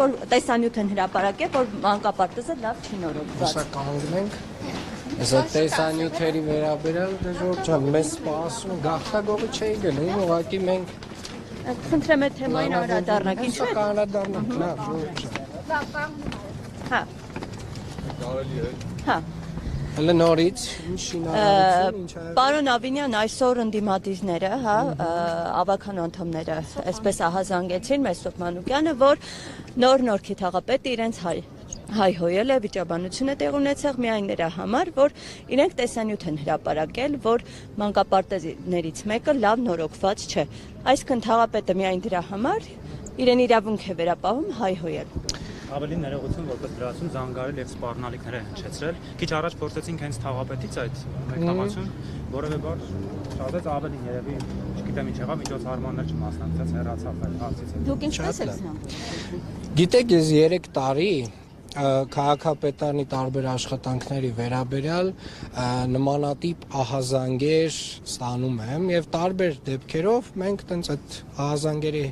որ տեսանյութ են հրապարակել, որ մանկապարտեզը լավ չի նորոգված։ Հեսա կանգնենք։ Հեսա տեսանյութերի վերաբերյալ Ժորժ ջան, մեզ սպասում գաղթագողի չէի գնի, ուղղակի մենք Խնդրեմ այդ թեմային անդրադառնանք, ինչու է։ անդրադառնանք, լավ, Ժորժ ջան։ Հա։ Կարելի է։ Հա։ Հələ նորից ինչ շինարարություն, ինչ ա։ Պարոն Ավինյան, այսօր ընդդիմադիրները, հա, ավականու անդամները, այսպես ահազանգեցին Մեսրոպ Մանուկյանը, որ նոր-նորքի թաղապետը իրենց հայհոյել է, վիճաբանություն է տեղ ունեցել միայն նրա համար, որ իրենք տեսանյութ են հրապարակել, որ մանկապարտեզներից մեկը լավ նորոգված չէ։ Այսինքն թաղապետը միայն դրա համար իրեն իրավունք է վերապահում հայհոյել։ Ավելի ներողություն որպես դրացում զանգարել եւ սպառնալիքներ է հնչեցրել։ Քիչ առաջ փորձեցինք հենց թաղապետից այդ մեկնաբանություն, որովե բար շատեց ավելի երևի, չգիտեմ ինչ եղավ, միջոցառմաններ չմասնակցած, հեռացավ այդ հարցից։ Դուք ինչպես եք զանգել։ Գիտեք, ես 3 տարի քաղաքապետարանի տարբեր աշխատանքների վերաբերյալ նմանատիպ ահազանգեր ստանում եմ եւ տարբեր դեպքերով մենք տենց այդ ահազանգերի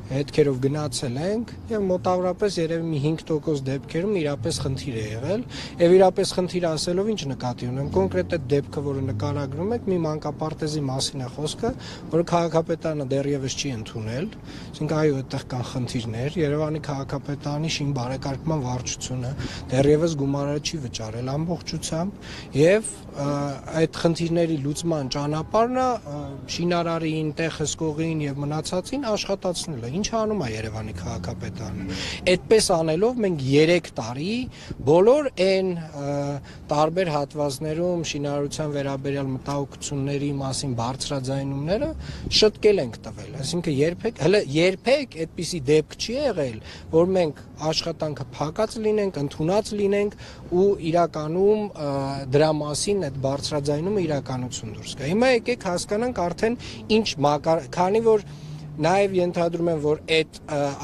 հետքերով գնացել ենք եւ մոտավորապես երևի մի 5% դեպքերում իրապես խնդիր է եղել եւ իրապես խնդիր ասելով ինչ նկատի ունեմ կոնկրետ այդ դեպքը որը նկարագրում եք մի մանկապարտեզի մասին է խոսքը որը քաղաքապետարանը դեռևս չի ընդունել ասենք այո այդտեղ կան խնդիրներ Երևանի քաղաքապետարանի շին բարեկարգման վարչությունը դեռևս գումարը չի վճարել ամբողջությամբ եւ այդ խնդիրների լուծման ճանապարհն է շինարարին, տեղ հսկողին եւ մնացածին աշխատացնելը Ինչ անում է Երևանի քաղաքապետարանը։ Այդպես անելով մենք 3 տարի բոլոր այն տարբեր հատվածներում շինարարության վերաբերյալ մտահոգությունների մասին բարձրաձայնումները շտկել ենք տվել։ Այսինքն երբեք այդպիսի դեպք չի եղել, որ մենք աշխատանքը փակած լինենք, ընդունած լինենք ու իրականում դրա մասին այդ բարձրաձայնումը իրականություն դուրս գա։ Հիմա եկեք հասկանանք արդեն ինչ քանի որ Նաև ենթադրում եմ, որ այդ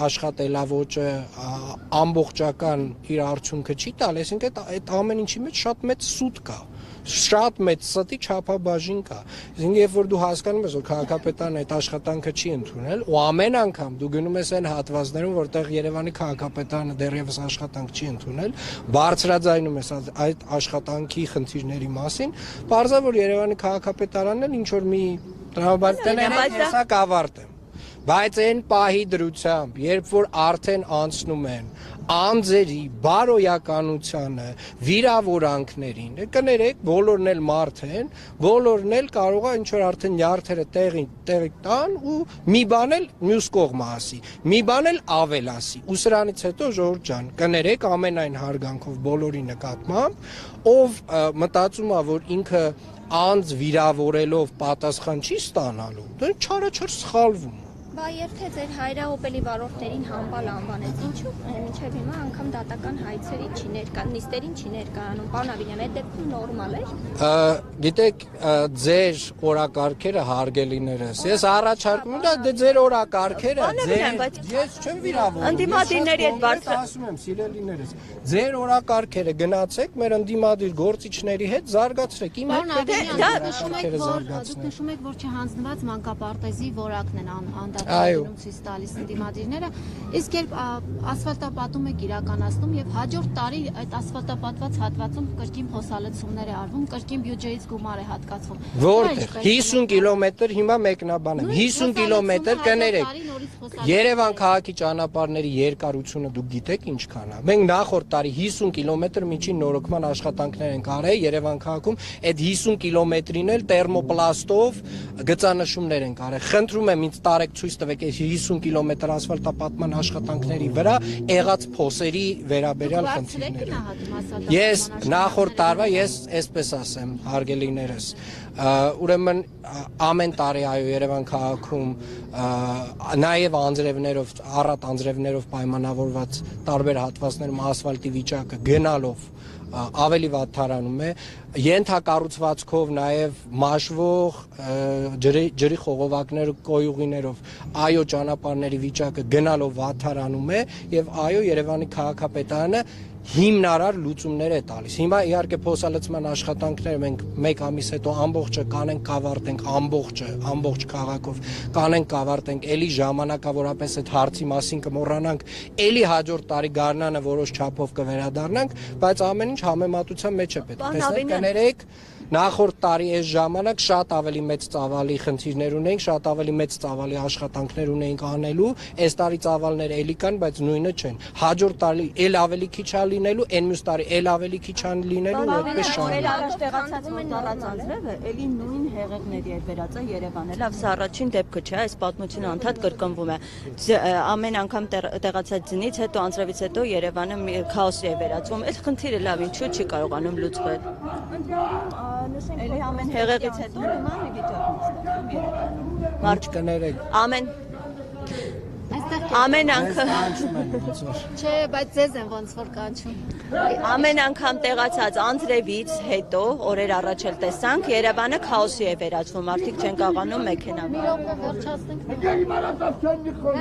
աշխատելավոճը ամբողջական իր արդյունքը չի տալ, այսինքն այդ ամեն ինչի մեջ շատ մեծ սուտ կա, շատ մեծ ստի չափաբաժին կա։ Այսինքն երբ որ դու հասկանում ես, որ քաղաքապետարանը այդ աշխատանքը չի ընդունել, ու ամեն անգամ դու գնում ես այն հատվածներում, որտեղ Երևանի քաղաքապետարանը դեռևս աշխատանք չի ընդունել, բարձրաձայնում ես այդ աշխատանքի խնդիրների մասին, բարձր որ Երևանի քաղաքապետարանն էլ ինչ որ մի տրամաբանական հեսա կավարտ է։ Բայց այն պահի դրությամբ, երբ որ արդեն անցնում են անձերի, բարոյականությանը, վիրավորանքներին, կներեք, բոլորն էլ մարդ են, բոլորն էլ կարող է ինչ-որ արդեն նյարդերը տեղի տան ու մի բան էլ մյուս կողմը ասի, մի բան էլ ավել ասի, ու սրանից հետո Ժորժ ջան, կներեք ամենայն հարգանքով բոլորի նկատմամբ, ով մտածում է, որ ինքը անձ վիրավորելով պատասխան չի ստանալու, դա չարաչար սխալվում Բա եթե ձեր հայրահոպելի վարորդներին համբալ անվանեց, ինչու մինչև հիմա անգամ դատական հայցերի չի ներկան, նիստերին չի ներկայանում, պարոն Ավինյան, այդ դեպքում նորմալ է։ Գիտեք, ձեր օրակարգերը հարգելիներս, ես առաջարկում եմ, դա ձեր օրակարգերը, ես չեմ վիրավորում, Ընդդիմադիրների հետ բարձր ասում եմ, սիրելիներս, ձեր օրակարգերը գնացեք մեր ընդդիմադիր գործիչների հետ զարգացրեք, իմ հետ դուք նշում եք, որ չհանձնված մանկապարտեզի որակն են Այո, ցույց տալիս ընդդիմադիրները, իսկ երբ ասֆալտապատում եք իրականացնում եւ հաջորդ տարի այդ ասֆալտապատված հատվածում կրկին փոսալեցումներ է արվում, կրկին բյուջեից գումար է հատկացվում։ Որտեղ 50 կիլոմետր հիմա մեկնաբան եմ, 50 կիլոմետր կներեք։ Երևան քաղաքի ճանապարհների երկարությունը դուք գիտեք ինչքան է։ Մենք նախորդ տարի 50 կիլոմետր միջին նորոգման աշխատանքներ ենք արել Երևան քաղաքում, այդ 50 կիլոմետրին էլ տերմոպլաստով գծանշումներ ենք արել։ Խնդրում եմ ինձ տարեք ցույց տվեք այս 50 կիլոմետր ասֆալտապատման աշխատանքների վրա եղած փոսերի վերաբերյալ խնդիրները։ Ես նախորդ տարվա ես այսպես ասեմ, հարգելիներս, ուրեմն ամեն տարի այո Երևան քաղաքում նաև անձրևներով, առատ անձրևներով պայմանավորված տարբեր հատվածներում ասֆալտի վիճակը գնալով ավելի վատթարանում է ենթակառուցվածքով նաև մաշվող ջրի խողովակներ կոյուղիներով այո ճանապարհների վիճակը գնալով վատթարանում է եւ այո Երևանի քաղաքապետարանը հիմնարար լուծումներ է տալիս։ Հիմա իհարկե փոխհալեցման աշխատանքները մենք 1 ամիս հետո ամբողջը կանենք կավարտենք, ամբողջ քաղաքով կանենք կավարտենք, էլի ժամանակավորապես այդ հարցի մասին կմոռանանք, էլի հաջորդ տարի գարնանը որոշ չափով կվերադառնանք, բայց ամեն ինչ համեմատության մեջ է պետք։ Տեսնեք, կներեք, նախորդ տարի այս ժամանակ շատ ավելի մեծ ծավալի խնդիրներ ունեինք, շատ ավելի մեծ ծավալի աշխատանքներ ունեինք անելու, այս տարի ծավալները էլի կան, բայց նույնը չեն։ Հաջորդ տարի էլ ավելի քիչ է լինելու, այն մյուս տարի էլ ավելի քիչ է լինելու, այդպես շարունակ։ Առաջ տեղացած Տարածանձրևը էլի նույն հեղեղների է վերածա Երևանը։ Լավ, սա առաջին դեպքը չէ, այս պատմությունը անդադ կրկնվում է։ Ամեն անգամ տեղացած ձնից հետո անձրևից հետո Երևանը քաոսի է վերածվում։ Այդ խնդիրը լավ ինչու չի կարողանում լուծվել։ Էլի ամեն հեղեղից հետո նման է վիճակում Երևանում։ Մարդ կներեք։ Ամեն անգամ Չէ, բայց ձեզ են ոնց որ կանչում։ Ամեն անգամ տեղացած անձրևից հետո օրեր առաջ էլ տեսանք Երևանը քաոսի է վերածվում, մարդիկ չեն կարողանում մեքենա։ Մի րոպե վերջացնենք։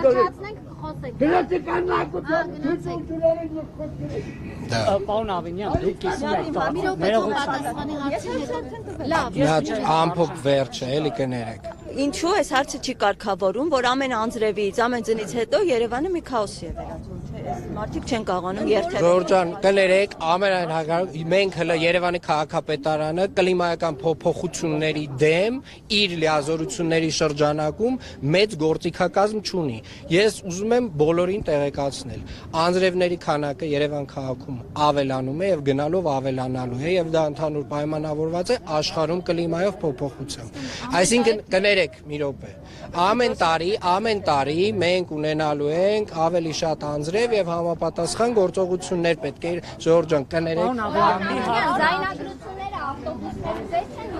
Վերջացնենք, խոսեք։ Պարոն Ավինյան, դուք կիսում եք Մի րոպե պատասխանի հարցին հետո։ Լավ, Ամփոփ վերջ է, էլի կներեք։ Ինչու այս հարցը չի կարգավորում, որ ամեն անձրևից, ամեն ձնից հետո Երևանը մի քաոսի է վերածվում, չէ՞, այս մարդիկ չեն կարողանում երթել։ Ժորժան, կներեք, ամենայն հակառակ մենք հələ Երևանի քաղաքապետարանը կլիմայական փոփոխությունների դեմ իր լիազորությունների շրջանակում մեծ գործիքակազմ չունի։ Ես ուզում եմ բոլորին տեղեկացնել, անձրևների քանակը Երևան քաղաքում ավելանում է եւ գնալով ավելանալու է եւ դա ընդհանուր պայմանավորված է աշխարհում կլիմայով փոփոխությամբ։ Այսինքն կներեք մի րոպե։ Ամեն տարի մենք ունենալու ենք ավելի շատ անձրև եւ համապատասխան գործողություններ պետք է Ժորժ ջան կներեք։ Զայնագրությունները ավտոբուսները ձեզ չեն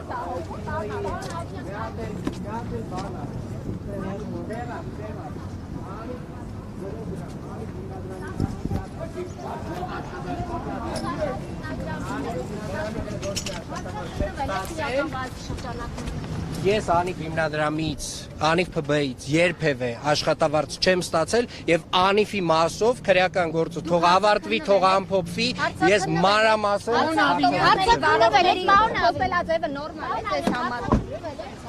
Ես Անիկ հիմնադրամից, Անիկ ՓԲ-ից երբևէ աշխատավարձ չեմ ստացել եւ Անիֆի մասով քրեական գործը թող ավարտվի, թող ամփոփվի, ես մանրամասն Հարցը գալով է, պարոն, խոսելաձևը նորմալ է, ձեզ համար։